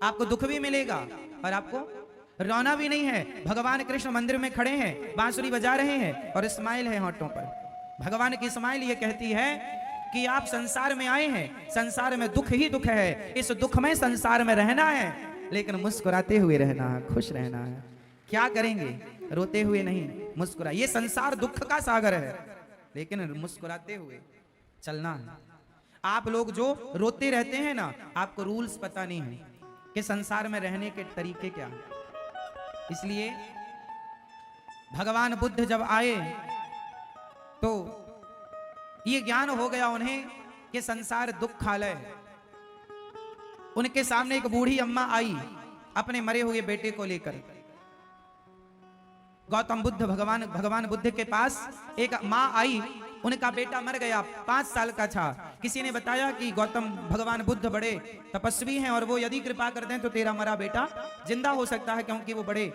आपको दुख भी मिलेगा और आपको रोना भी नहीं है। भगवान कृष्ण मंदिर में खड़े हैं, बांसुरी बजा रहे हैं और स्माइल है होठों पर। भगवान की स्माइल ये कहती है कि आप संसार में आए हैं, संसार में दुख ही दुख है, इस दुख में संसार में रहना है, लेकिन मुस्कुराते हुए रहना है, खुश रहना है। क्या करेंगे? रोते हुए नहीं, मुस्कुरा। ये संसार दुख का सागर है, लेकिन मुस्कुराते हुए चलना है। आप लोग जो रोते रहते हैं ना, आपको रूल्स पता नहीं है कि संसार में रहने के तरीके क्या हैं। इसलिए भगवान बुद्ध जब आए तो ये ज्ञान हो गया उन्हें कि संसार दुखालय है। उनके सामने एक बूढ़ी अम्मा आई अपने मरे हुए बेटे को लेकर। गौतम बुद्ध भगवान बुद्ध के पास एक माँ आई, उनका बेटा मर गया, 5 साल का था। किसी ने बताया कि गौतम भगवान बुद्ध बड़े तपस्वी हैं और वो यदि कृपा कर दें तो तेरा मरा बेटा जिंदा हो सकता है, क्योंकि वो बड़े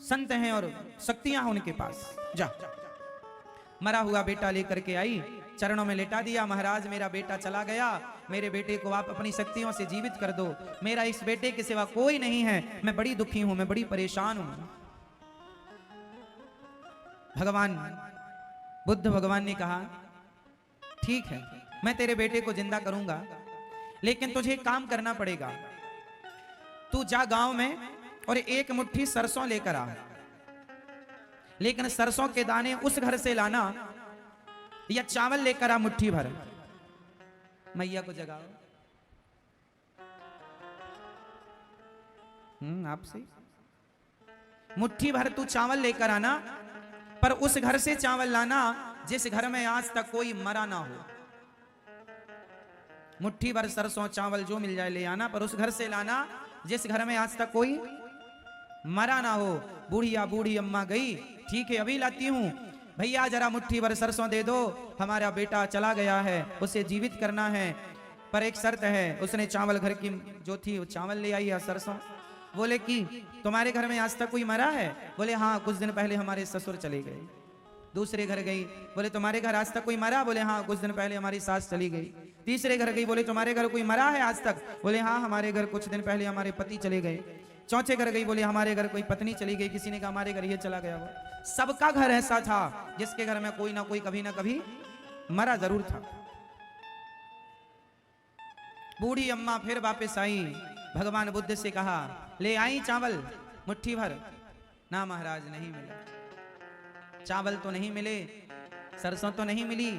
संत हैं और शक्तियां हैं उनके पास। जा, मरा हुआ बेटा लेकर के आई, चरणों में लेटा दिया। महाराज मेरा बेटा चला गया, मेरे बेटे को आप अपनी शक्तियों से जीवित कर दो, मेरा इस बेटे के सिवा कोई नहीं है, मैं बड़ी दुखी हूं, मैं बड़ी परेशान हूं। भगवान बुद्ध भगवान ने कहा ठीक है, मैं तेरे बेटे को जिंदा करूंगा, लेकिन तुझे एक काम करना पड़ेगा। तू जा गांव में और 1 मुट्ठी सरसों लेकर आ, लेकिन सरसों के दाने उस घर से लाना, या चावल लेकर आ मुट्ठी भर। मैया को जगाओ। आपसे मुट्ठी भर तू चावल लेकर आना, पर उस घर से चावल लाना जिस घर में आज तक कोई मरा ना हो। मुट्ठी भर सरसों चावल जो मिल जाए ले आना, पर उस घर से लाना जिस घर में आज तक कोई मरा ना हो। बूढ़ी अम्मा गई, ठीक है अभी लाती हूं। भैया जरा मुट्ठी भर सरसों दे दो, हमारा बेटा चला गया है, उसे जीवित करना है, पर एक शर्त है। उसने चावल घर की जो थी वो चावल ले आई या सरसों। बोले कि तुम्हारे घर में आज तक कोई मरा है? बोले हाँ, कुछ दिन पहले हमारे ससुर चले गए। दूसरे घर गई, बोले तुम्हारे घर आज तक कोई मरा? बोले हाँ, कुछ दिन पहले हमारी सास चली गई। तीसरे घर गई, बोले तुम्हारे घर कोई मरा है आज तक? बोले हाँ, हमारे घर कुछ दिन पहले हमारे पति चले गए। चौथे घर गई, बोले हमारे घर कोई पत्नी चली गई। किसी ने कहा हमारे घर ये चला गया। वो सबका घर ऐसा था जिसके घर में कोई ना कोई कभी ना कभी मरा जरूर था। बूढ़ी अम्मा फिर वापस आई, भगवान बुद्ध से कहा ले आई चावल मुट्ठी भर। ना महाराज नहीं मिला, चावल तो नहीं मिले, सरसों तो नहीं मिली,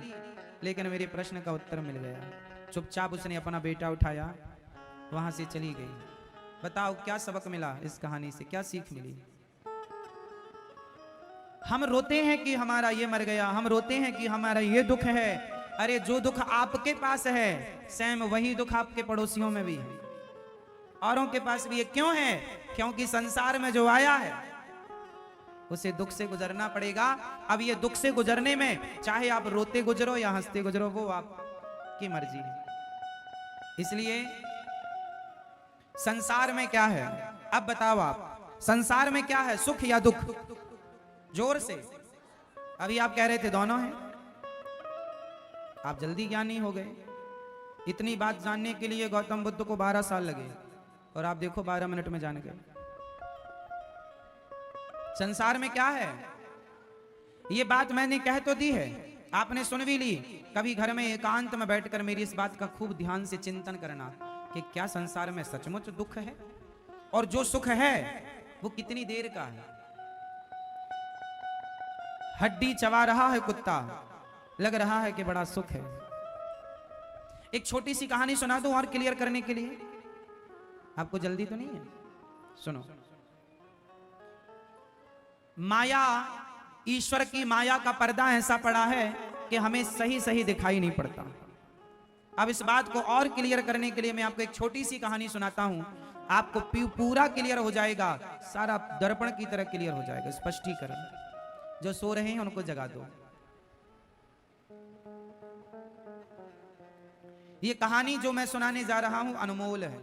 लेकिन मेरे प्रश्न का उत्तर मिल गया। चुपचाप उसने अपना बेटा उठाया, वहां से चली गई। बताओ क्या सबक मिला इस कहानी से, क्या सीख मिली? हम रोते हैं कि हमारा ये मर गया, हम रोते हैं कि हमारा ये दुख है। अरे जो दुख आपके पास है, सेम वही दुख आपके पड़ोसियों में भी है, औरों के पास भी है। क्यों है? क्योंकि संसार में जो आया है उसे दुख से गुजरना पड़ेगा। अब ये दुख से गुजरने में चाहे आप रोते गुजरो या हंसते गुजरो, वो आपकी मर्जी है। इसलिए संसार में क्या है? अब बताओ आप, संसार में क्या है, सुख या दुख? जोर से। अभी आप कह रहे थे दोनों हैं। आप जल्दी ज्ञानी हो गए। इतनी बात जानने के लिए गौतम बुद्ध को 12 साल लगे, और आप देखो 12 मिनट में जान गए। संसार में क्या है, ये बात मैंने कह तो दी है, आपने सुन भी ली। कभी घर में एकांत में बैठकर मेरी इस बात का खूब ध्यान से चिंतन करना कि क्या संसार में सचमुच दुख है, और जो सुख है वो कितनी देर का है। हड्डी चबा रहा है कुत्ता, लग रहा है कि बड़ा सुख है। एक छोटी सी कहानी सुना दूं और क्लियर करने के लिए, आपको जल्दी तो नहीं है? सुनो। माया, ईश्वर की माया का पर्दा ऐसा पड़ा है कि हमें सही सही दिखाई नहीं पड़ता। अब इस बात को और क्लियर करने के लिए मैं आपको एक छोटी सी कहानी सुनाता हूं, आपको पूरा क्लियर हो जाएगा, सारा दर्पण की तरह क्लियर हो जाएगा। स्पष्टीकरण। जो सो रहे हैं उनको जगा दो। ये कहानी जो मैं सुनाने जा रहा हूं अनमोल है,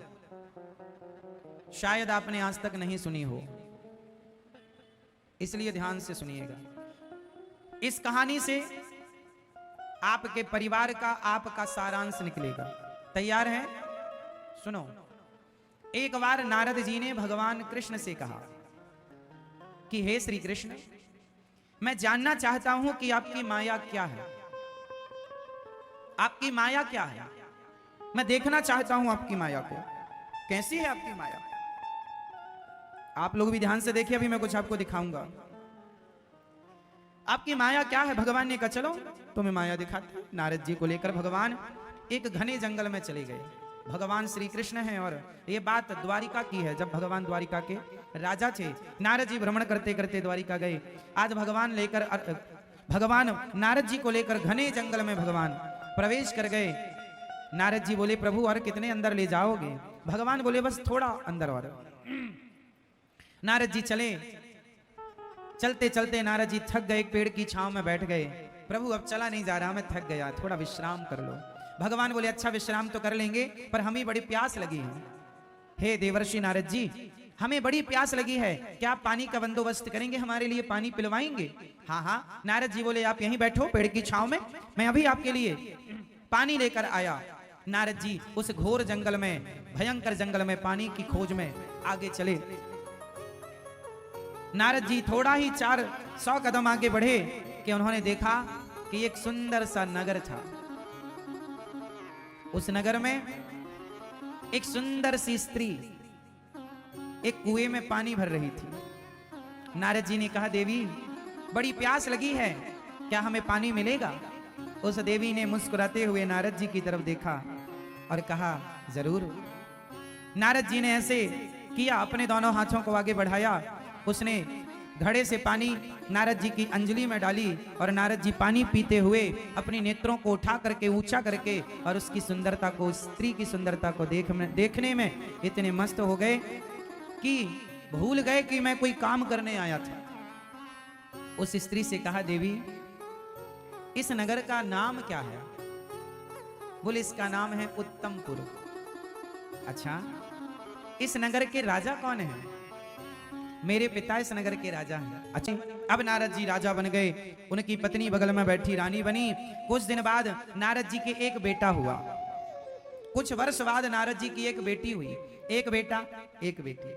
शायद आपने आज तक नहीं सुनी हो, इसलिए ध्यान से सुनिएगा। इस कहानी से आपके परिवार का, आपका सारांश निकलेगा। तैयार हैं? सुनो। एक बार नारद जी ने भगवान कृष्ण से कहा कि हे श्री कृष्ण, मैं जानना चाहता हूं कि आपकी माया क्या है। आपकी माया क्या है? मैं देखना चाहता हूं आपकी माया को। कैसी है आपकी माया? आप लोग भी ध्यान से देखिए, अभी मैं कुछ आपको दिखाऊंगा। आपकी माया क्या है? भगवान ने कहा चलो तुम्हें माया दिखाते हैं। नारद जी को लेकर भगवान एक घने जंगल में चले गए। भगवान श्री कृष्ण हैं और ये बात द्वारिका की है। जब भगवान द्वारिका के राजा थे, नारद जी भ्रमण करते करते द्वारिका गए। आज भगवान नारद जी को लेकर घने जंगल में भगवान प्रवेश कर गए। नारद जी बोले प्रभु और कितने अंदर ले जाओगे? भगवान बोले बस थोड़ा अंदर और। नारद जी चले, चलते चलते नारद जी थक गए, एक पेड़ की छांव में बैठ गए। प्रभु अब चला नहीं जा रहा, मैं थक गया, थोड़ा विश्राम कर लो। भगवान बोले अच्छा विश्राम तो कर लेंगे, पर हमें बड़ी प्यास लगी है। हे देवर्षि नारद जी, हमें बड़ी प्यास लगी है, क्या आप पानी का बंदोबस्त करेंगे? हमारे लिए पानी पिलवाएंगे? हाँ हाँ। नारद जी बोले आप यहीं बैठो पेड़ की छांव में, मैं अभी आपके लिए पानी लेकर आया। नारद जी उस घोर जंगल में, भयंकर जंगल में पानी की खोज में आगे चले। नारद जी थोड़ा ही 400 कदम आगे बढ़े कि उन्होंने देखा कि एक सुंदर सा नगर था। उस नगर में एक सुंदर सी स्त्री एक कुएं में पानी भर रही थी। नारद जी ने कहा देवी बड़ी प्यास लगी है, क्या हमें पानी मिलेगा? उस देवी ने मुस्कुराते हुए नारद जी की तरफ देखा और कहा जरूर। नारद जी ने ऐसे किया, अपने दोनों हाथों को आगे बढ़ाया। उसने घड़े से पानी नारद जी की अंजलि में डाली और नारद जी पानी पीते हुए अपने नेत्रों को उठा करके ऊंचा करके और उसकी सुंदरता को, स्त्री की सुंदरता को देखने में इतने मस्त हो गए कि भूल गए कि मैं कोई काम करने आया था। उस स्त्री से कहा देवी इस नगर का नाम क्या है? बोले इसका नाम है उत्तमपुर। अच्छा, इस नगर के राजा कौन है? मेरे पिता इस नगर के राजा हैं। अच्छा, अब नारद जी राजा बन गए, उनकी पत्नी बगल में बैठी रानी बनी। कुछ दिन बाद नारद जी के एक बेटा हुआ। कुछ वर्ष बाद नारद जी की एक बेटी हुई। एक बेटा एक बेटी।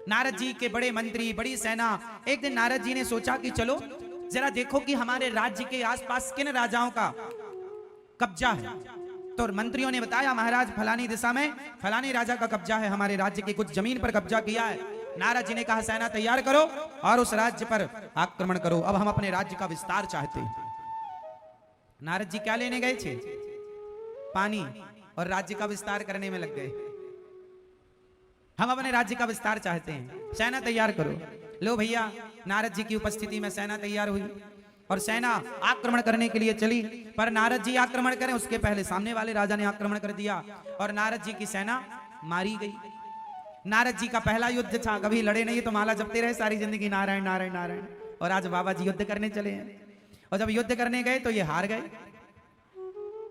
नारद जी के बड़े मंत्री, बड़ी सेना। एक दिन नारद जी ने सोचा कि चलो जरा देखो कि हमारे राज्य के आसपास किन राजाओं का कब्जा है। तो मंत्रियों ने बताया महाराज फलानी दिशा में फलाने राजा का कब्जा है, हमारे राज्य की कुछ जमीन पर कब्जा किया है। नारद जी ने कहा सेना तैयार करो और उस राज्य पर आक्रमण करो, अब हम अपने राज्य का विस्तार चाहते हैं। नारद जी क्या लेने गए थे? पानी, और राज्य का विस्तार करने में लग गए। हम अपने राज्य का विस्तार चाहते हैं, सेना तैयार करो। लो भैया, नारद जी की उपस्थिति में सेना तैयार हुई और सेना आक्रमण करने के लिए चली। पर नारद जी आक्रमण करें उसके पहले सामने वाले राजा ने आक्रमण कर दिया और नारद जी की सेना मारी गई। नारद जी का पहला युद्ध था, कभी लड़े नहीं तो माला जपते रहे सारी जिंदगी नारायण नारायण नारायण। और आज बाबा जी युद्ध करने चले हैं और जब युद्ध करने गए तो ये हार गए।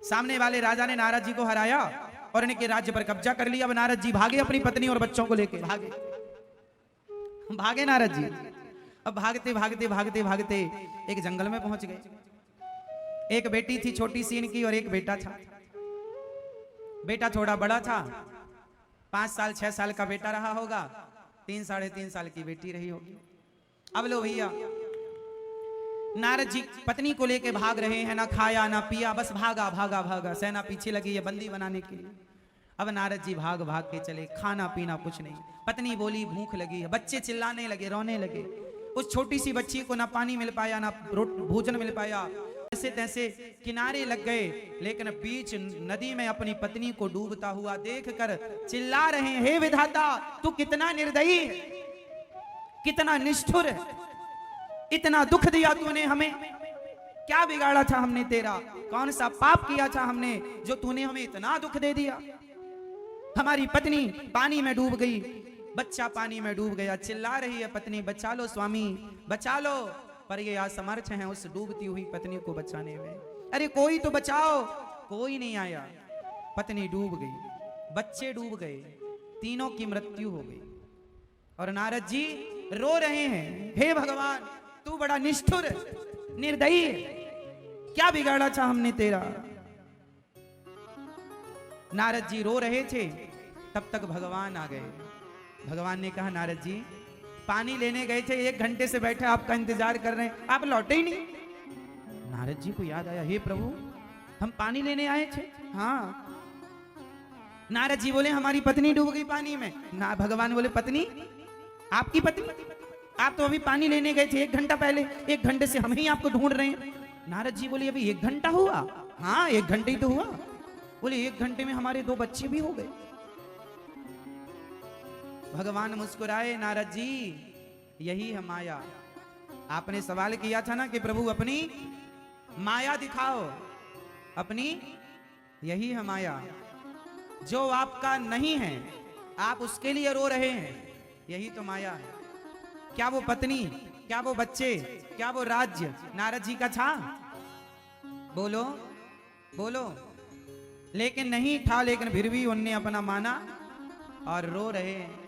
सामने वाले राजा ने नारद जी को हराया और इनके राज्य पर कब्जा कर लिया। अब नारद जी भागे अपनी पत्नी और बच्चों को लेके भागे नारद जी। अब भागते भागते भागते भागते एक जंगल में पहुंच गए। एक बेटी थी छोटी सी इनकी और एक बेटा था। बेटा थोड़ा बड़ा था, 5 साल 6 साल का बेटा रहा होगा, 3 साढ़े 3 साल की बेटी रही होगी। अब लो भैया, नारद जी पत्नी को लेके भाग रहे हैं, ना खाया ना पिया, बस भागा भागा भागा। सेना पीछे लगी है बंदी बनाने के लिए। अब नारद जी भाग भाग के चले, खाना पीना कुछ नहीं। पत्नी बोली भूख लगी है, बच्चे चिल्लाने लगे, रोने लगे। उस छोटी सी बच्ची को ना पानी मिल पाया ना भोजन मिल पाया। ऐसे तैसे किनारे लग गए, लेकिन बीच नदी में अपनी पत्नी को डूबता हुआ देखकर चिल्ला रहे हैं, हे विधाता तू कितना निर्दयी है, कितना निष्ठुर है, इतना दुख दिया तूने हमें, क्या बिगाड़ा था हमने तेरा, कौन सा पाप किया था हमने जो तूने हमें इतना दुख दे दिया। हमारी पत्नी पानी में डूब गई, बच्चा पानी में डूब गया, चिल्ला रही है पत्नी बचा लो स्वामी बचा लो, पर ये असमर्थ हैं उस डूबती हुई पत्नी को बचाने में। अरे कोई तो बचाओ, कोई नहीं आया। पत्नी डूब गई, बच्चे डूब गए, तीनों की मृत्यु हो गई और नारद जी रो रहे हैं, हे भगवान तू बड़ा निष्ठुर निर्दयी है, क्या बिगाड़ा था हमने तेरा। नारद जी रो रहे थे तब तक भगवान आ गए। भगवान ने कहा नारद जी पानी लेने गए थे, 1 घंटे से बैठे आपका इंतजार कर रहे हैं, आप लौटे ही नहीं। नारद जी को याद आया, हे प्रभु हम पानी लेने आए थे। हाँ। नारद जी बोले हमारी पत्नी डूब गई पानी में। ना भगवान बोले पत्नी? आपकी पत्नी? आप तो अभी पानी लेने गए थे 1 घंटा पहले, 1 घंटे से हम ही आपको ढूंढ रहे हैं। नारद जी बोले अभी 1 घंटा हुआ? हाँ 1 घंटे ही तो हुआ। बोले 1 घंटे में हमारे 2 बच्चे भी हो गए। भगवान मुस्कुराए, नारद जी यही है माया। आपने सवाल किया था ना कि प्रभु अपनी माया दिखाओ, अपनी यही है माया। जो आपका नहीं है आप उसके लिए रो रहे हैं, यही तो माया है। क्या वो पत्नी, क्या वो बच्चे, क्या वो राज्य नारद जी का था? बोलो बोलो। लेकिन नहीं था, लेकिन फिर भी उनने अपना माना और रो रहे हैं।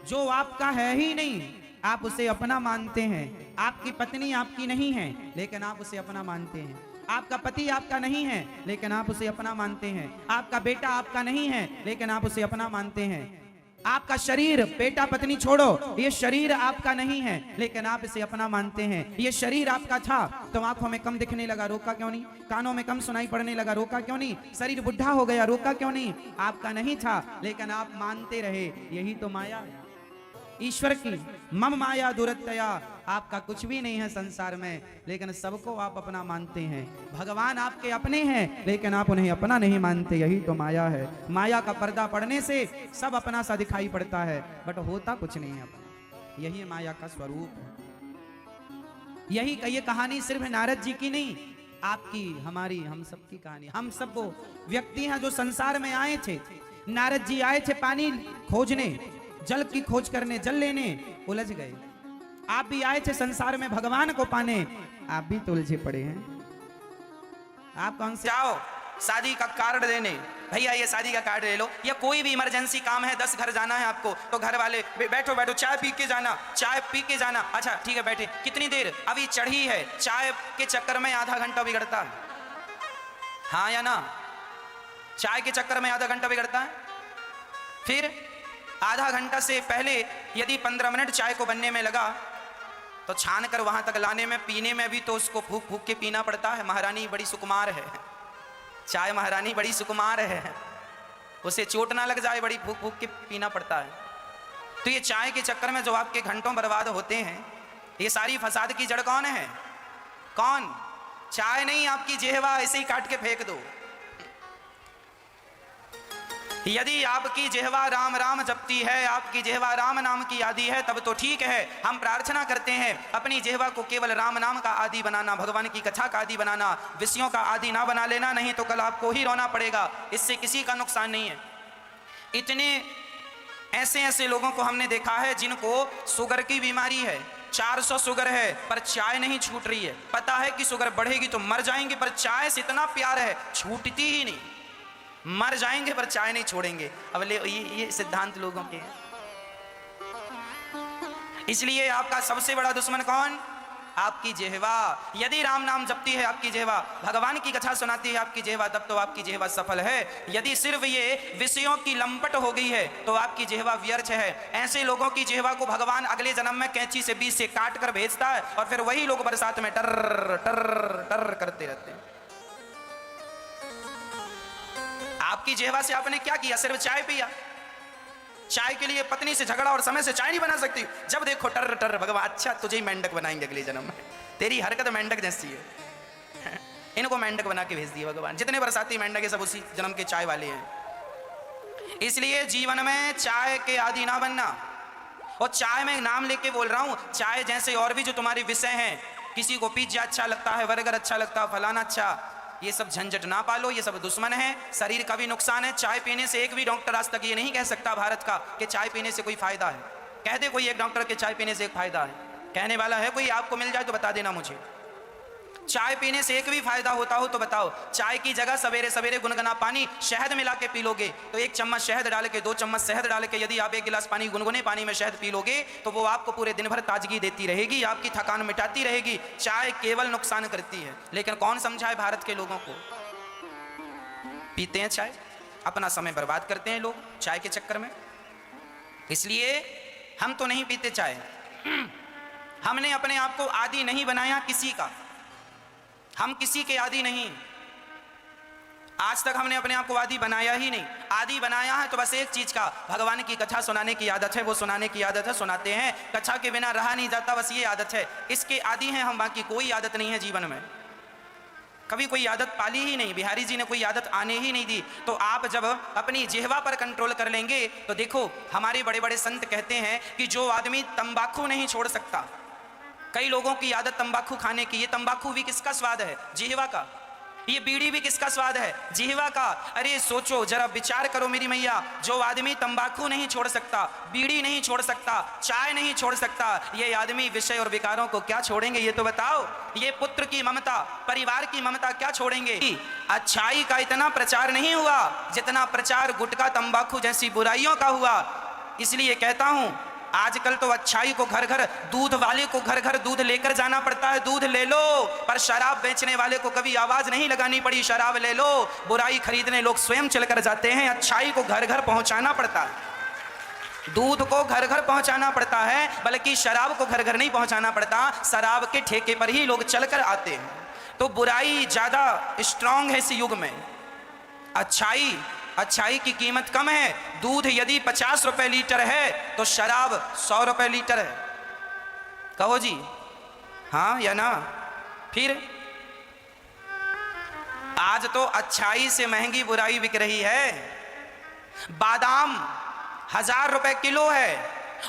जो आपका है ही नहीं आप उसे अपना मानते हैं। आपकी पत्नी आपकी नहीं है लेकिन आप उसे अपना मानते हैं। आपका पति आपका नहीं है लेकिन आप उसे अपना मानते हैं। आपका बेटा आपका नहीं है लेकिन आप उसे अपना मानते हैं। आपका शरीर, बेटा पत्नी छोड़ो, ये शरीर आपका नहीं है लेकिन आप इसे अपना मानते हैं। ये शरीर आपका था तो आंखों में कम दिखने लगा, रोका क्यों नहीं? कानों में कम सुनाई पड़ने लगा, रोका क्यों नहीं? शरीर बुढ़ा हो गया, रोका क्यों नहीं? आपका नहीं था लेकिन आप मानते रहे, यही तो माया है ईश्वर की। मम माया दुरत्या, आपका कुछ भी नहीं है संसार में लेकिन सबको आप अपना मानते हैं। भगवान आपके अपने हैं लेकिन आप उन्हें अपना नहीं मानते, यही तो माया है। माया का पर्दा पड़ने से सब अपना सा दिखाई पड़ता है बट होता कुछ नहीं है अपना, यही माया का स्वरूप है। यही ये कहानी सिर्फ नारद जी की नहीं, आपकी, हमारी, हम सबकी कहानी। हम सब वो व्यक्ति हैं जो संसार में आए थे। नारद जी आए थे पानी खोजने, जल की खोज करने, जल लेने, उलझ गए। आप भी आए थे संसार में भगवान को पाने, आप भी तो उलझे पड़े हैं। आप कौन से जाओ शादी का कार्ड देने, भैया ये शादी का कार्ड ले लो, या कोई भी इमरजेंसी काम है, 10 घर जाना है आपको, तो घर वाले बैठो बैठो चाय पी के जाना, चाय पी के जाना। अच्छा ठीक है बैठे, कितनी देर? अभी चढ़ी है। चाय के चक्कर में आधा घंटा बिगड़ता है, हाँ या ना? चाय के चक्कर में आधा घंटा बिगड़ता है। फिर आधा घंटा से पहले यदि 15 मिनट चाय को बनने में लगा तो छान कर वहां तक लाने में, पीने में भी तो उसको फूक फूक के पीना पड़ता है। महारानी बड़ी सुकुमार है, चाय महारानी बड़ी सुकुमार है, उसे चोट ना लग जाए, बड़ी फूक फूक के पीना पड़ता है। तो ये चाय के चक्कर में जो आपके घंटों बर्बाद होते हैं, ये सारी फसाद की जड़ कौन है? कौन? चाय नहीं, आपकी जेहवा ऐसे ही काट के फेंक दो। यदि आपकी जेहवा राम राम जपती है, आपकी जेहवा राम नाम की आदि है, तब तो ठीक है। हम प्रार्थना करते हैं अपनी जेहवा को केवल राम नाम का आदि बनाना, भगवान की कथा का आदि बनाना, विषयों का आदि ना बना लेना, नहीं तो कल आपको ही रोना पड़ेगा। इससे किसी का नुकसान नहीं है। इतने ऐसे ऐसे लोगों को हमने देखा है जिनको शुगर की बीमारी है, 400 शुगर है, पर चाय नहीं छूट रही है। पता है कि शुगर बढ़ेगी तो मर जाएंगे, पर चाय से इतना प्यार है छूटती ही नहीं। मर जाएंगे पर चाय नहीं छोड़ेंगे। अब ये सिद्धांत लोगों के हैं। इसलिए आपका सबसे बड़ा दुश्मन कौन? आपकी जेहवा। यदि राम नाम जपती है आपकी जेहवा, भगवान की कथा सुनाती है आपकी जेहवा, तब तो आपकी जेहवा सफल है। यदि सिर्फ ये विषयों की लंपट हो गई है तो आपकी जेहवा व्यर्थ है। ऐसे लोगों की जेहवा को भगवान अगले जन्म में कैंची से बीच से काट कर भेजता है और फिर वही लोग बरसात में टर टर टर करते रहते हैं। आपकी जेहवा से आपने क्या किया? सिर्फ चाय पिया। चाय के लिए पत्नी से झगड़ा और समय से चाय नहीं बना सकती, जब देखो टर टर। भगवान अच्छा तुझे ही मेंढक बनाएंगे अगले जन्म में, तेरी हरकत मेंढक जैसी है। इनको मेंढक बना के भेज दिया भगवान। जितने बरसाती मेंढक है सब उसी जन्म के चाय वाले हैं। इसलिए जीवन में चाय के आदि ना बनना। और चाय में नाम लेके बोल रहा हूं, चाय जैसे और भी जो तुम्हारे विषय हैं, किसी को पिज्जा अच्छा लगता है, बर्गर अच्छा लगता है, फलाना अच्छा, ये सब झंझट ना पालो, ये सब दुश्मन है। शरीर का भी नुकसान है। चाय पीने से एक भी डॉक्टर आज तक ये नहीं कह सकता भारत का कि चाय पीने से कोई फायदा है। कह दे कोई एक डॉक्टर के चाय पीने से एक फायदा है, कहने वाला है कोई? आपको मिल जाए तो बता देना मुझे। चाय पीने से एक भी फायदा होता हो तो बताओ। चाय की जगह सवेरे सवेरे गुनगुना पानी शहद मिला के पी लोगे तो 1 चम्मच शहद डाल के, 2 चम्मच शहद डाल के यदि आप 1 गिलास पानी गुनगुने पानी में शहद पी लोगे तो वो आपको पूरे दिन भर ताजगी देती रहेगी, आपकी थकान मिटाती रहेगी। चाय केवल नुकसान करती है, लेकिन कौन समझाए भारत के लोगों को? पीते हैं चाय, अपना समय बर्बाद करते हैं लोग चाय के चक्कर में। इसलिए हम तो नहीं पीते चाय, हमने अपने आप को आदी नहीं बनाया किसी का, हम किसी के आदी नहीं, आज तक हमने अपने आप को आदी बनाया ही नहीं। आदी बनाया है तो बस एक चीज का, भगवान की कथा सुनाने की आदत है, वो सुनाने की आदत है, सुनाते हैं, कथा के बिना रहा नहीं जाता, बस ये आदत है, इसके आदी हैं हम, बाकी कोई आदत नहीं है जीवन में। कभी कोई आदत पाली ही नहीं, बिहारी जी ने कोई आदत आने ही नहीं दी। तो आप जब अपनी जिह्वा पर कंट्रोल कर लेंगे तो देखो, हमारे बड़े बड़े संत कहते हैं कि जो आदमी तंबाकू नहीं छोड़ सकता, कई लोगों की आदत तंबाकू खाने की, ये तंबाकू भी किसका स्वाद है? जिह्वा का। ये बीड़ी भी किसका स्वाद है? जिह्वा का। अरे सोचो जरा, विचार करो मेरी मैया, जो आदमी तंबाकू नहीं छोड़ सकता, बीड़ी नहीं छोड़ सकता, चाय नहीं छोड़ सकता, ये आदमी विषय और विकारों को क्या छोड़ेंगे? ये तो बताओ। ये पुत्र की ममता, परिवार की ममता क्या छोड़ेंगे? अच्छाई का इतना प्रचार नहीं हुआ जितना प्रचार गुटखा तंबाकू जैसी बुराइयों का हुआ। इसलिए कहता हूं, आजकल तो अच्छाई को घर घर, दूध वाले को घर घर दूध लेकर जाना पड़ता है, दूध ले लो, पर शराब बेचने वाले को कभी आवाज नहीं लगानी पड़ी, शराब ले लो। बुराई खरीदने लोग स्वयं चलकर जाते हैं, अच्छाई को घर घर पहुंचाना पड़ता है, दूध को घर घर पहुंचाना पड़ता है, बल्कि शराब को घर घर नहीं पहुंचाना पड़ता, शराब के ठेके पर ही लोग चलकर आते हैं। तो बुराई ज्यादा स्ट्रांग है इस युग में। अच्छाई की कीमत कम है। दूध यदि 50 रुपए लीटर है तो शराब 100 रुपए लीटर है। कहो जी हाँ या ना? फिर आज तो अच्छाई से महंगी बुराई बिक रही है। बादाम 1000 रुपए किलो है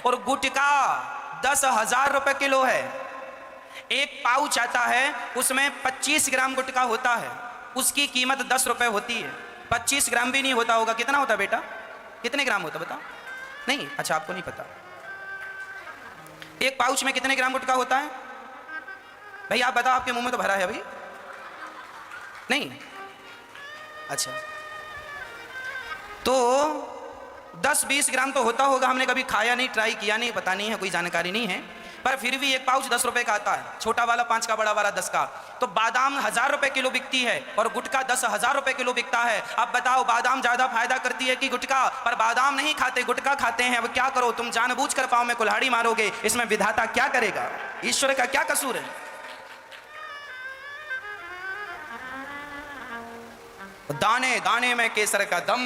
और गुटखा 10,000 रुपए किलो है। एक पाउच आता है, उसमें 25 ग्राम गुटखा होता है, उसकी कीमत 10 रुपए होती है। 25 ग्राम भी नहीं होता होगा, कितना होता बेटा? कितने ग्राम होता बता? नहीं, अच्छा आपको नहीं पता। एक पाउच में कितने ग्राम गुटखा होता है भाई? आप बताओ, आपके मुंह में तो भरा है भाई। नहीं, अच्छा तो 10-20 ग्राम तो होता होगा। हमने कभी खाया नहीं, ट्राई किया नहीं, पता नहीं है, कोई जानकारी नहीं है, पर फिर भी एक पाउच 10 रुपए का आता है, छोटा वाला 5 का, बड़ा वाला 10 का। तो बादाम 1000 रुपए किलो बिकती है और गुटखा 10,000 रुपए किलो बिकता है। अब बताओ, बादाम ज्यादा फायदा करती है कि गुटखा? पर बादाम नहीं खाते, गुटखा खाते हैं। अब क्या करो, तुम जानबूझकर पाँव में कुल्हाड़ी मारोगे, इसमें विधाता क्या करेगा? ईश्वर का क्या कसूर है? दाने दाने में केसर का दम।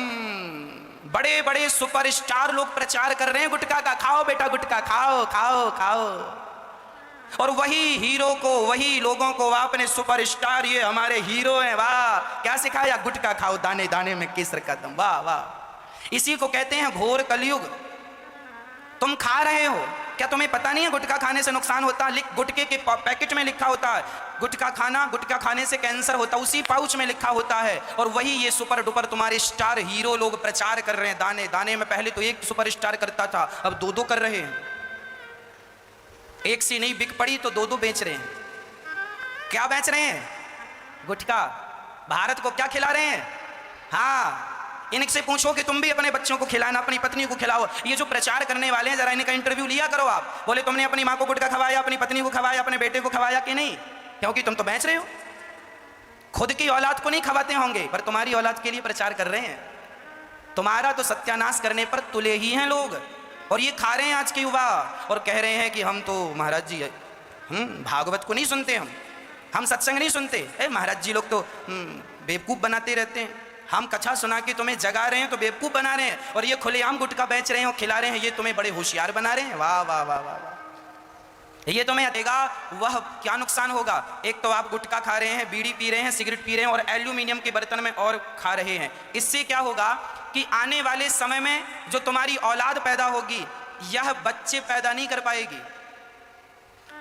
बड़े बड़े सुपरस्टार लोग प्रचार कर रहे हैं गुटखा का, खाओ बेटा गुटखा, खाओ खाओ खाओ। और वही हीरो को, वही लोगों को आपने सुपरस्टार, ये हमारे हीरो हैं, वाह, क्या सिखाया? गुटखा खाओ, दाने दाने में केसर का दम, वाह वाह। इसी को कहते हैं घोर कलयुग। तुम खा रहे हो, क्या तुम्हें पता नहीं है गुटखा खाने से नुकसान होता है? गुटखे के पैकेट में लिखा होता है, गुटखा खाने से कैंसर होता, उसी पाउच में लिखा होता है। और वही ये सुपर डुपर तुम्हारे स्टार हीरो लोग प्रचार कर रहे हैं दाने दाने में। पहले तो एक सुपर स्टार करता था, अब 2-2 कर रहे हैं। एक सी नहीं बिक पड़ी तो 2-2 बेच रहे हैं। क्या बेच रहे हैं? गुटखा। भारत को क्या खिला रहे हैं? हाँ, इनसे पूछो कि तुम भी अपने बच्चों को खिलाना, अपनी पत्नी को खिलाओ। ये जो प्रचार करने वाले हैं, जरा इनका इंटरव्यू लिया करो आप। बोले तुमने अपनी माँ को गुटखा खवाया, अपनी पत्नी को खवाया, अपने बेटे को खवाया कि नहीं? क्योंकि तुम तो बेच रहे हो। खुद की औलाद को नहीं खवाते होंगे, पर तुम्हारी औलाद के लिए प्रचार कर रहे हैं। तुम्हारा तो सत्यानाश करने पर तुले ही हैं लोग। और ये खा रहे हैं आज के युवा और कह रहे हैं कि हम तो महाराज जी भागवत को नहीं सुनते, हम सत्संग नहीं सुनते। महाराज जी लोग तो बेवकूफ़ बनाते रहते हैं। हम कथा सुना के तुम्हें जगा रहे हैं तो बेवकूफ़ बना रहे हैं, और ये खुलेआम गुटखा बेच रहे हैं और खिला रहे हैं, ये तुम्हें बड़े होशियार बना रहे हैं। वाह वाह वाह वाह वाह। ये तुम्हें देगा, वह क्या नुकसान होगा? एक तो आप गुटखा खा रहे हैं, बीड़ी पी रहे हैं, सिगरेट पी रहे हैं और एल्यूमिनियम के बर्तन में और खा रहे हैं। इससे क्या होगा कि आने वाले समय में जो तुम्हारी औलाद पैदा होगी, यह बच्चे पैदा नहीं कर पाएगी।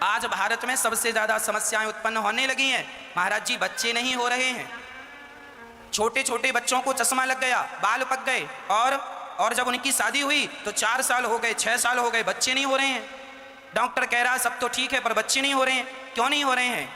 आज भारत में सबसे ज़्यादा समस्याएं उत्पन्न होने लगी हैं। महाराज जी, बच्चे नहीं हो रहे हैं। छोटे छोटे बच्चों को चश्मा लग गया, बाल पक गए, और जब उनकी शादी हुई तो 4 साल हो गए, 6 साल हो गए, बच्चे नहीं हो रहे हैं। डॉक्टर कह रहा है सब तो ठीक है पर बच्चे नहीं हो रहे हैं। क्यों नहीं हो रहे हैं?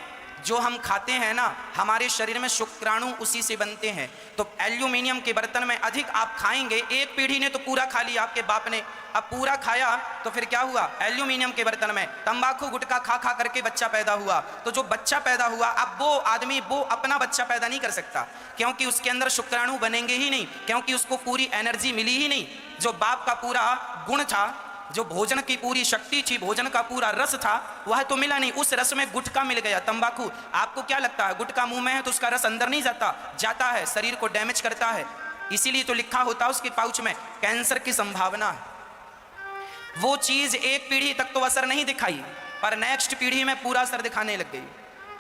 जो हम खाते हैं ना, हमारे शरीर में शुक्राणु उसी से बनते हैं। तो एल्यूमिनियम के बर्तन में अधिक आप खाएंगे, एक पीढ़ी ने तो पूरा खा लिया आपके बाप ने, अब पूरा खाया तो फिर क्या हुआ, एल्यूमिनियम के बर्तन में तंबाकू गुटखा खा खा करके बच्चा पैदा हुआ। तो जो बच्चा पैदा हुआ, अब वो आदमी वो अपना बच्चा पैदा नहीं कर सकता, क्योंकि उसके अंदर शुक्राणु बनेंगे ही नहीं, क्योंकि उसको पूरी एनर्जी मिली ही नहीं। जो बाप का पूरा गुण था, जो भोजन की पूरी शक्ति थी, भोजन का पूरा रस था, वह तो मिला नहीं। उस रस में गुटखा मिल गया, तंबाकू। आपको क्या लगता है, गुटखा मुंह में है तो उसका रस अंदर नहीं जाता? जाता है, शरीर को डैमेज करता है। इसीलिए तो लिखा होता है उसके पाउच में, कैंसर की संभावना है। वो चीज एक पीढ़ी तक तो असर नहीं दिखाई, पर नेक्स्ट पीढ़ी में पूरा असर दिखाने लग गई।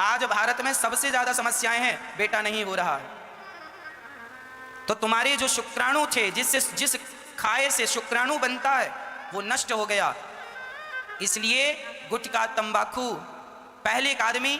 आज भारत में सबसे ज्यादा समस्याएं हैं, बेटा नहीं हो रहा है। तो तुम्हारे जो शुक्राणु थे, जिस खाए से शुक्राणु बनता है, वो नष्ट हो गया। इसलिए गुटखा, तंबाकू, पहले एक आदमी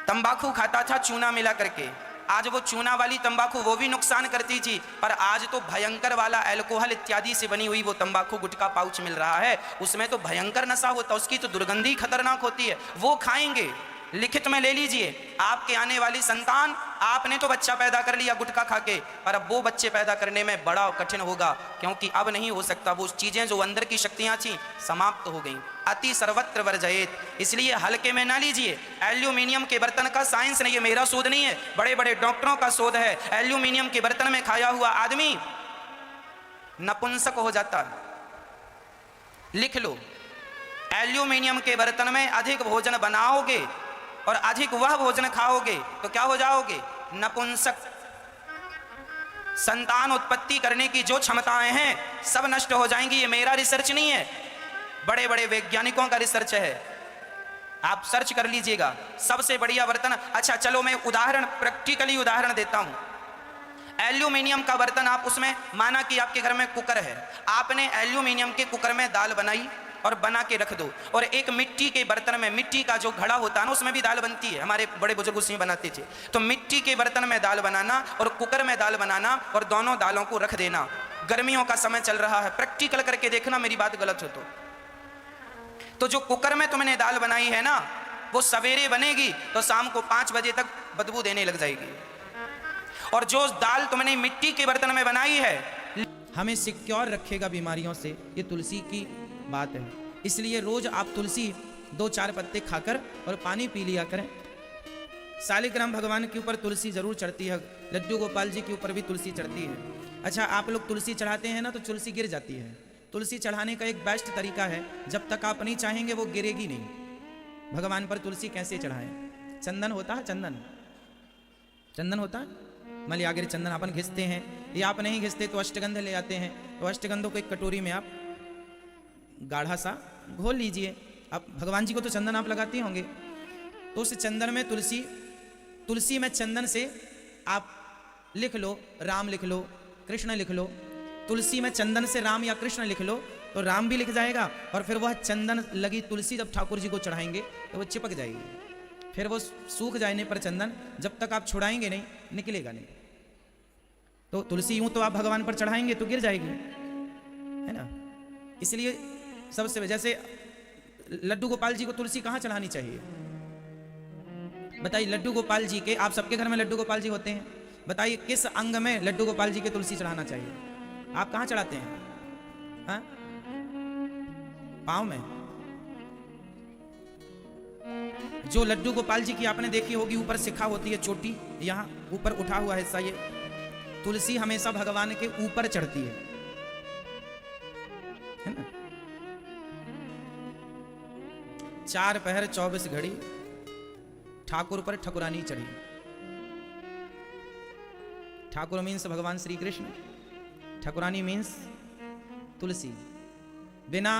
तंबाकू खाता था चूना मिला करके, आज वो चूना वाली तंबाकू वो भी नुकसान करती थी, पर आज तो भयंकर वाला अल्कोहल इत्यादि से बनी हुई वो तंबाकू गुटखा पाउच मिल रहा है। उसमें तो भयंकर नशा होता है, उसकी तो दुर्गंधी खतरनाक होती है। वो खाएंगे, लिखित में ले लीजिए, आपके आने वाली संतान, आपने तो बच्चा पैदा कर लिया गुटखा खा के, पर अब वो बच्चे पैदा करने में बड़ा कठिन होगा, क्योंकि अब नहीं हो सकता। वो चीजें जो अंदर की शक्तियां थी समाप्त हो गई। अति सर्वत्र वर्जयेत, इसलिए हल्के में ना लीजिए। एल्यूमिनियम के बर्तन का साइंस नहीं है, मेरा शोध नहीं है, बड़े बड़े डॉक्टरों का शोध है। एल्यूमिनियम के बर्तन में खाया हुआ आदमी नपुंसक हो जाता है। लिख लो, एल्यूमिनियम के बर्तन में अधिक भोजन बनाओगे और अधिक वह भोजन खाओगे तो क्या हो जाओगे, नपुंसक। संतान उत्पत्ति करने की जो क्षमताएं हैं सब नष्ट हो जाएंगी। ये मेरा रिसर्च नहीं है, बड़े बड़े वैज्ञानिकों का रिसर्च है, आप सर्च कर लीजिएगा। सबसे बढ़िया बर्तन, अच्छा चलो मैं उदाहरण, प्रैक्टिकली उदाहरण देता हूं। एल्यूमिनियम का बर्तन, आप उसमें, माना कि आपके घर में कुकर है, आपने एल्यूमिनियम के कुकर में दाल बनाई और बना के रख दो, और एक मिट्टी के बर्तन में, मिट्टी का जो घड़ा होता है ना, उसमें भी दाल बनती है, हमारे बड़े बुजुर्ग उसमें बनाते थे। तो मिट्टी के बर्तन में दाल बनाना और कुकर में दाल बनाना, और दोनों दालों को रख देना। गर्मियों का समय चल रहा है, प्रैक्टिकल करके देखना, मेरी बात गलत हो तो जो कुकर में तुमने दाल बनाई है ना, वो सवेरे बनेगी तो शाम को 5 बजे तक बदबू देने लग जाएगी। और जो दाल तुमने मिट्टी के बर्तन में बनाई है, हमें सिक्योर रखेगा बीमारियों से। ये तुलसी की बात है। इसलिए रोज आप तुलसी 2-4 पत्ते खाकर और पानी पी लिया करें। शालिग्राम भगवान के ऊपर तुलसी जरूर चढ़ती है, लड्डू गोपाल जी के ऊपर भी तुलसी चढ़ती है। अच्छा, आप लोग तुलसी चढ़ाते हैं ना तो तुलसी गिर जाती है। तुलसी चढ़ाने का एक बेस्ट तरीका है, जब तक आप नहीं चाहेंगे वो गिरेगी नहीं। भगवान पर तुलसी कैसे चढ़ाएं? चंदन होता है, चंदन होता है, मलयागिरी चंदन अपन घिसते हैं, या आप नहीं घिसते तो अष्टगंध ले आते हैं। तो अष्टगंधों को एक कटोरी में आप गाढ़ा सा घोल लीजिए। अब भगवान जी को तो चंदन आप लगाते होंगे, तो उस चंदन में तुलसी में चंदन से आप लिख लो, राम लिख लो, कृष्ण लिख लो। तुलसी में चंदन से राम या कृष्ण लिख लो तो राम भी लिख जाएगा, और फिर वह चंदन लगी तुलसी जब ठाकुर जी को चढ़ाएंगे तो वो चिपक जाएगी। फिर वो सूख जाने पर चंदन, जब तक आप छुड़ाएंगे नहीं, निकलेगा नहीं। तो तुलसी यूं तो आप भगवान पर चढ़ाएंगे तो गिर जाएगी, है ना। इसलिए सबसे, जैसे लड्डू गोपाल जी को तुलसी कहाँ चढ़ानी चाहिए बताइए? लड्डू गोपाल जी के, आप सबके घर में लड्डू गोपाल जी होते हैं, बताइए किस अंग में लड्डू गोपाल जी के तुलसी चढ़ाना चाहिए? आप कहाँ चढ़ाते हैं? हाँ, पाँव में। जो लड्डू गोपाल जी की आपने देखी होगी, ऊपर शिखा होती है चोटी, यहाँ ऊपर उठा हुआ हिस्सा, ये तुलसी हमेशा भगवान के ऊपर चढ़ती है ना। 4 पहर 24 घड़ी ठाकुर पर ठकुरानी चढ़ी। ठाकुर मीन्स भगवान श्री कृष्ण, ठकुरानी मीन्स तुलसी। बिना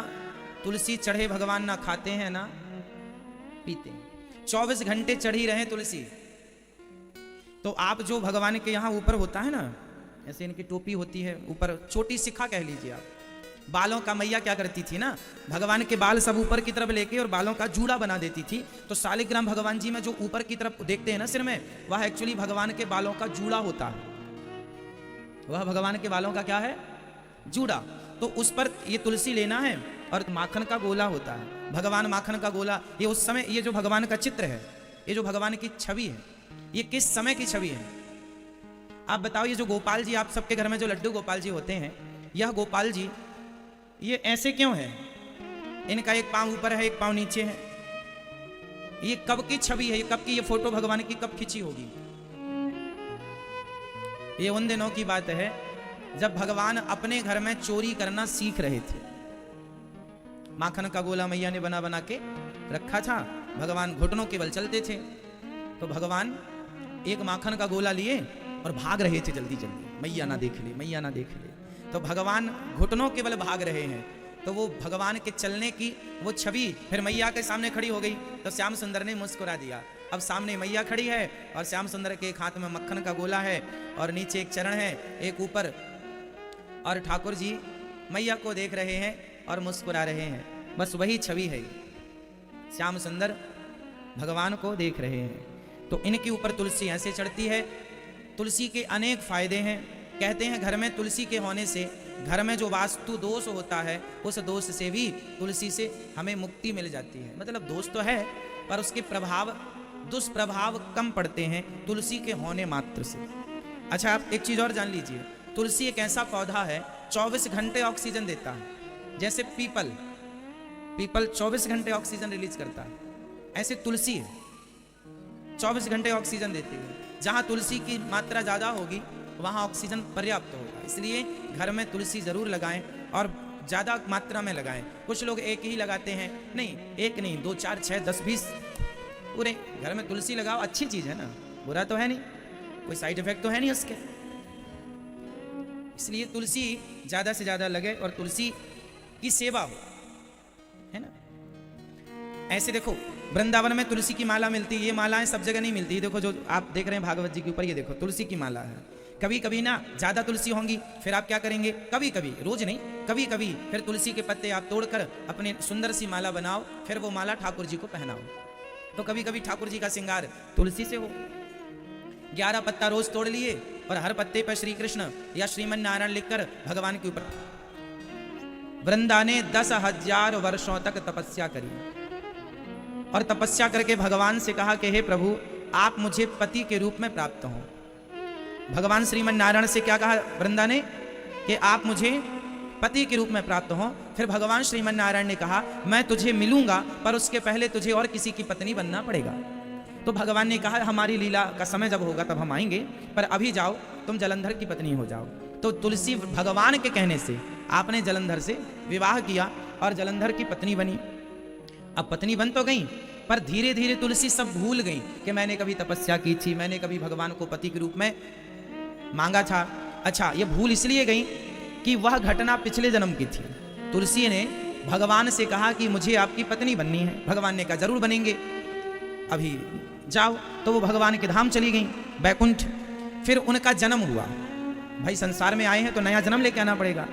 तुलसी चढ़े भगवान ना खाते हैं ना पीते। 24 घंटे चढ़ी रहे तुलसी। तो आप जो भगवान के यहाँ ऊपर होता है ना, ऐसे इनकी टोपी होती है, ऊपर छोटी शिखा कह लीजिए आप। बालों का मैया क्या करती थी ना, भगवान के बाल सब ऊपर की तरफ लेके और बालों का जूड़ा बना देती थी। तो शालिग्राम भगवान जी में जो ऊपर की तरफ देखते हैं ना सिर में, वह एक्चुअली भगवान के बालों का जूड़ा होता है। वह भगवान के बालों का क्या है? जूड़ा। तो उस पर ये तुलसी लेना है, और माखन का गोला होता है, भगवान माखन का गोला। ये उस समय, ये जो भगवान का चित्र है, ये जो भगवान की छवि है, ये किस समय की छवि है? आप बताओ, ये जो गोपाल जी, आप सबके घर में जो लड्डू गोपाल जी होते हैं, यह गोपाल जी ये ऐसे क्यों है? इनका एक पांव ऊपर है, एक पांव नीचे है। ये कब की छवि है? ये कब की, ये फोटो भगवान की कब खींची होगी? ये उन दिनों की बात है जब भगवान अपने घर में चोरी करना सीख रहे थे। माखन का गोला मैया ने बना बना के रखा था, भगवान घुटनों के बल चलते थे। तो भगवान एक माखन का गोला लिए और भाग रहे थे जल्दी जल्दी, मैया ना देख ले, मैया ना देख ले। तो भगवान घुटनों के बल भाग रहे हैं, तो वो भगवान के चलने की वो छवि फिर मैया के सामने खड़ी हो गई। तो श्याम सुंदर ने मुस्कुरा दिया। अब सामने मैया खड़ी है और श्याम सुंदर के एक हाथ में मक्खन का गोला है और नीचे एक चरण है, एक ऊपर, और ठाकुर जी मैया को देख रहे हैं और मुस्कुरा रहे हैं। बस वही छवि है, श्याम सुंदर भगवान को देख रहे हैं। तो इनके ऊपर तुलसी ऐसे चढ़ती है। तुलसी के अनेक फायदे हैं। कहते हैं घर में तुलसी के होने से घर में जो वास्तु दोष होता है, उस दोष से भी तुलसी से हमें मुक्ति मिल जाती है। मतलब दोष तो है पर उसके प्रभाव, दुष्प्रभाव कम पड़ते हैं तुलसी के होने मात्र से। अच्छा, आप एक चीज और जान लीजिए, तुलसी एक ऐसा पौधा है 24 घंटे ऑक्सीजन देता है। जैसे पीपल 24 घंटे ऑक्सीजन रिलीज करता है, ऐसे तुलसी है 24 घंटे ऑक्सीजन देती है। जहां तुलसी की मात्रा ज्यादा होगी वहां ऑक्सीजन पर्याप्त होगा। इसलिए घर में तुलसी जरूर लगाएं और ज्यादा मात्रा में लगाएं। कुछ लोग एक ही लगाते हैं, नहीं, एक नहीं, 2 4 6 10 20 पूरे घर में तुलसी लगाओ। अच्छी चीज है ना, बुरा तो है नहीं, कोई साइड इफेक्ट तो है नहीं उसके। इसलिए तुलसी ज्यादा से ज्यादा लगे और तुलसी की सेवा हो, है ना। ऐसे देखो वृंदावन में तुलसी की माला मिलती है। ये मालाएं सब जगह नहीं मिलती। देखो जो आप देख रहे हैं भागवत जी के ऊपर, ये देखो तुलसी की माला है। कभी कभी ना ज्यादा तुलसी होंगी, फिर आप क्या करेंगे, कभी कभी, रोज नहीं, कभी कभी फिर तुलसी के पत्ते आप तोड़कर अपने सुंदर सी माला बनाओ, फिर वो माला ठाकुर जी को पहनाओ। तो कभी कभी ठाकुर जी का श्रृंगार तुलसी से हो। 11 पत्ता रोज तोड़ लिए और हर पत्ते पर श्री कृष्ण या श्रीमन नारायण लिखकर भगवान के ऊपर। वृंदा ने 10,000 वर्षों तक तपस्या करी और तपस्या करके भगवान से कहा कि हे प्रभु, आप मुझे पति के रूप में प्राप्त हो। भगवान श्रीमन नारायण से क्या कहा वृंदा ने कि आप मुझे पति के रूप में प्राप्त हो। फिर भगवान श्रीमन नारायण ने कहा मैं तुझे मिलूंगा, पर उसके पहले तुझे और किसी की पत्नी बनना पड़ेगा। तो भगवान ने कहा हमारी लीला का समय जब होगा तब हम आएंगे, पर अभी जाओ, तुम जलंधर की पत्नी हो जाओ। तो तुलसी भगवान के कहने से आपने जलंधर से विवाह किया और जलंधर की पत्नी बनी। अब पत्नी बन तो गई, पर धीरे धीरे तुलसी सब भूल गई कि मैंने कभी तपस्या की थी, मैंने कभी भगवान को पति के रूप में मांगा था। अच्छा, ये भूल इसलिए गई कि वह घटना पिछले जन्म की थी। तुलसी ने भगवान से कहा कि मुझे आपकी पत्नी बननी है। भगवान ने कहा जरूर बनेंगे, अभी जाओ। तो वो भगवान के धाम चली गई, बैकुंठ। फिर उनका जन्म हुआ। भाई संसार में आए हैं तो नया जन्म लेके आना पड़ेगा।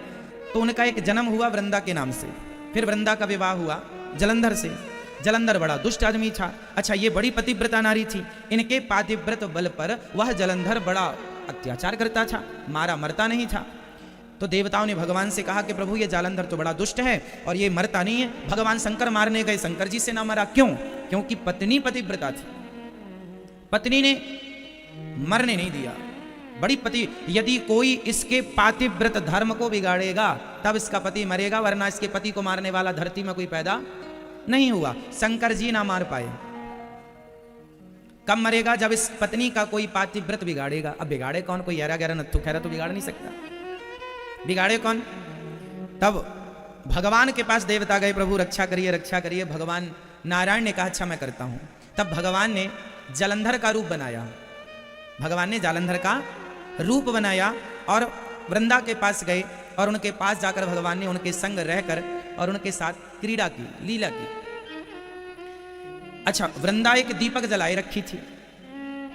तो उनका एक जन्म हुआ वृंदा के नाम से। फिर वृंदा का विवाह हुआ जलंधर से। जलंधर बड़ा दुष्ट आदमी था। अच्छा, ये बड़ी पतिव्रता नारी थी। इनके पातिव्रत बल पर वह जलंधर बड़ा अत्याचार करता था, मारा मरता नहीं था। तो देवताओं ने भगवान से कहा कि प्रभु ये जालंधर तो बड़ा दुष्ट है और ये मरता नहीं है। भगवान शंकर मारने गए, शंकर जी से ना मरा। क्यों? क्योंकि पत्नी पतिव्रता थी, पत्नी ने मरने नहीं दिया। बड़ी पति, यदि कोई इसके पातिव्रत धर्म को बिगाड़ेगा तब इसका पति मरेगा, वरना इसके पति को मारने वाला धरती में कोई पैदा नहीं हुआ। शंकर जी ना मार पाए। कब मरेगा? जब इस पत्नी का कोई पातिव्रत बिगाड़ेगा। अब बिगाड़े कौन? कोई 11 नत्थु खैरा तो बिगाड़ नहीं सकता। बिगाड़े कौन? तब भगवान के पास देवता गए, प्रभु रक्षा करिए, रक्षा करिए। भगवान नारायण ने कहा अच्छा मैं करता हूं। तब भगवान ने जलंधर का रूप बनाया। भगवान ने जालंधर का रूप बनाया और वृंदा के पास गए और उनके पास जाकर भगवान ने उनके संग रहकर और उनके साथ क्रीड़ा की, लीला की। अच्छा, वृंदा एक दीपक जलाए रखी थी।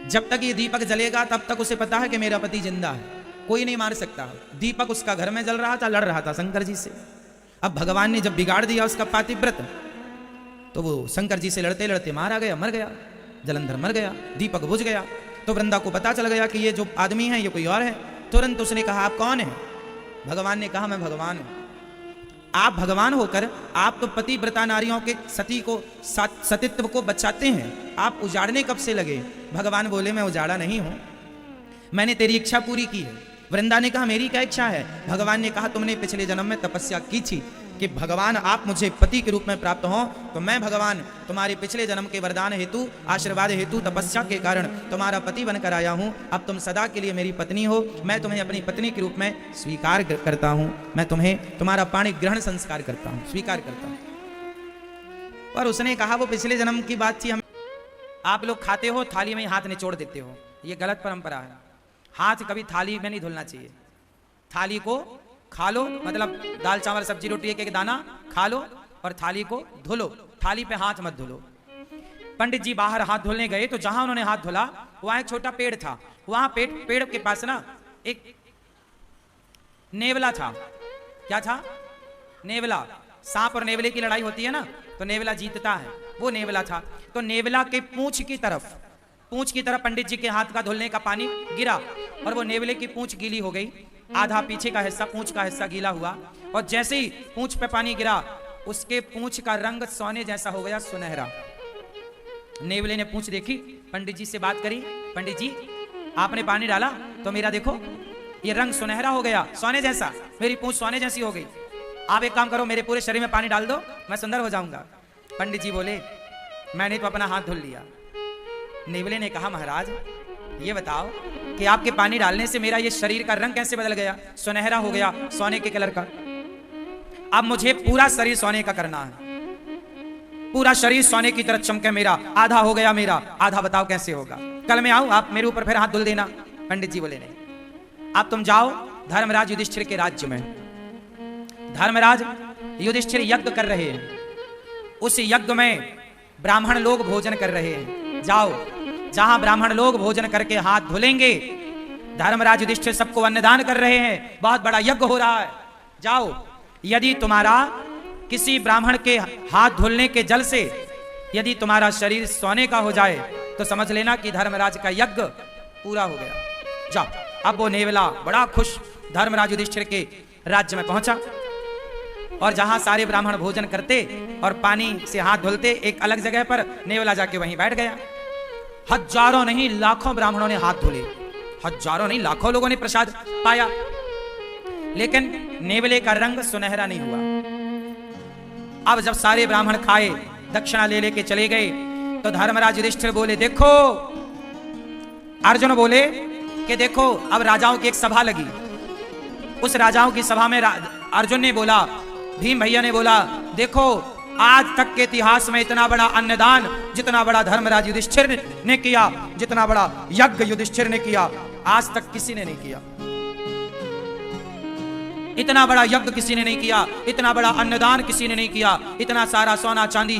जब तक ये दीपक जलेगा तब तक उसे पता है कि मेरा पति जिंदा है, कोई नहीं मार सकता। दीपक उसका घर में जल रहा था, लड़ रहा था शंकर जी से। अब भगवान ने जब बिगाड़ दिया उसका पातिव्रत, तो वो शंकर जी से लड़ते लड़ते मारा गया, मर गया। जलंधर मर गया, दीपक बुझ गया। तो वृंदा को पता चल गया कि ये जो आदमी है ये कोई और है। तुरंत उसने कहा आप कौन है? भगवान ने कहा मैं भगवान हूं। आप भगवान होकर आप तो पतिव्रता नारियों के सती को, सतीत्व को बचाते हैं, आप उजाड़ने कब से लगे? भगवान बोले मैं उजाड़ा नहीं हूं, मैंने तेरी इच्छा पूरी की है। वृंदा ने कहा मेरी क्या इच्छा है? भगवान ने कहा तुमने पिछले जन्म में तपस्या की थी कि भगवान आप मुझे पति के रूप में प्राप्त हो, तो मैं भगवान तुम्हारे पिछले जन्म के वरदान हेतु, आशीर्वाद हेतु, तपस्या के कारण तुम्हारा पति बनकर आया हूं। अब तुम सदा के लिए मेरी पत्नी हो, मैं तुम्हें अपनी पत्नी के रूप में स्वीकार करता हूं, मैं तुम्हें तुम्हारा पाणी ग्रहण संस्कार करता हूं, स्वीकार करता हूं। पर उसने कहा वो पिछले जन्म की बात थी, हम आप लोग खाते हो थाली में ही हाथ निचोड़ देते हो, ये गलत परंपरा है। हाथ कभी थाली में नहीं धुलना चाहिए। थाली को खा लो, मतलब दाल चावल सब्जी रोटी एक एक दाना खा लो और थाली को धुलो, थाली पे हाथ मत धुलो। पंडित जी बाहर हाथ धुलने गए तो जहां उन्होंने हाथ धुला वहां एक छोटा पेड़ था, वहां पेड़ के पास ना एक नेवला था। क्या था? नेवला। सांप और नेवले की लड़ाई होती है ना, तो नेवला जीतता है, वो नेवला था। तो नेवला के पूंछ की तरफ पंडित जी के हाथ का धुलने का पानी गिरा और वो नेवले की पूंछ गीली हो गई, आधा पीछे का हिस्सा, पूंछ का हिस्सा गीला हुआ। और जैसे ही पूंछ पे पानी गिरा उसके पूंछ का रंग सोने जैसा हो गया, सुनहरा। नेवले ने पूंछ देखी, पंडित जी से बात करी, पंडित जी आपने पानी डाला तो मेरा देखो ये रंग सुनहरा हो गया, सोने जैसा, मेरी पूंछ सोने जैसी हो गई। आप एक काम करो, मेरे पूरे शरीर में पानी डाल दो, मैं सुंदर हो जाऊंगा। पंडित जी बोले मैंने तो अपना हाथ धुल लिया। नेवले ने कहा महाराज ये बताओ कि आपके पानी डालने से मेरा ये शरीर का रंग कैसे बदल गया, सुनहरा हो गया, सोने के कलर का। अब मुझे पूरा शरीर सोने का करना है, पूरा शरीर सोने की तरह चमके मेरा, आधा हो गया मेरा, आधा बताओ कैसे होगा? कल मैं आऊं, आप मेरे ऊपर फिर हाथ धुल देना। पंडित जी बोले नहीं, अब तुम जाओ धर्मराज युधिष्ठिर के राज्य में। धर्मराज युधिष्ठिर यज्ञ कर रहे हैं, उस यज्ञ में ब्राह्मण लोग भोजन कर रहे हैं। जाओ, जहां ब्राह्मण लोग भोजन करके हाथ धुलेंगे, धर्मराज युधिष्ठिर सबको अन्नदान कर रहे हैं, बहुत बड़ा यज्ञ हो रहा है। जाओ, यदि तुम्हारा किसी ब्राह्मण के हाथ धुलने के जल से यदि तुम्हारा शरीर सोने का हो जाए तो समझ लेना कि धर्मराज का यज्ञ पूरा हो गया। जाओ। अब वो नेवला बड़ा खुश धर्मराज युधिष्ठिर के राज्य में पहुंचा और जहां सारे ब्राह्मण भोजन करते और पानी से हाथ धुलते, एक अलग जगह पर नेवला जाके वहीं बैठ गया। हजारों नहीं लाखों ब्राह्मणों ने हाथ धुले, हजारों नहीं लाखों लोगों ने प्रसाद पाया, लेकिन नेवले का रंग सुनहरा नहीं हुआ। अब जब सारे ब्राह्मण खाए, दक्षिणा ले लेके चले गए, तो धर्मराज युधिष्ठिर बोले देखो, अर्जुन बोले कि देखो अब राजाओं की एक सभा लगी। उस राजाओं की सभा में अर्जुन ने बोला, भीम भैया ने बोला देखो आज तक के इतिहास में इतना बड़ा अन्नदान जितना बड़ा धर्मराज युधिष्ठिर ने किया, जितना बड़ा यज्ञ युधिष्ठिर ने किया, आज तक किसी ने नहीं किया। इतना बड़ा यज्ञ किसी ने नहीं किया, इतना बड़ा अन्नदान किसी ने नहीं किया, इतना सारा सोना चांदी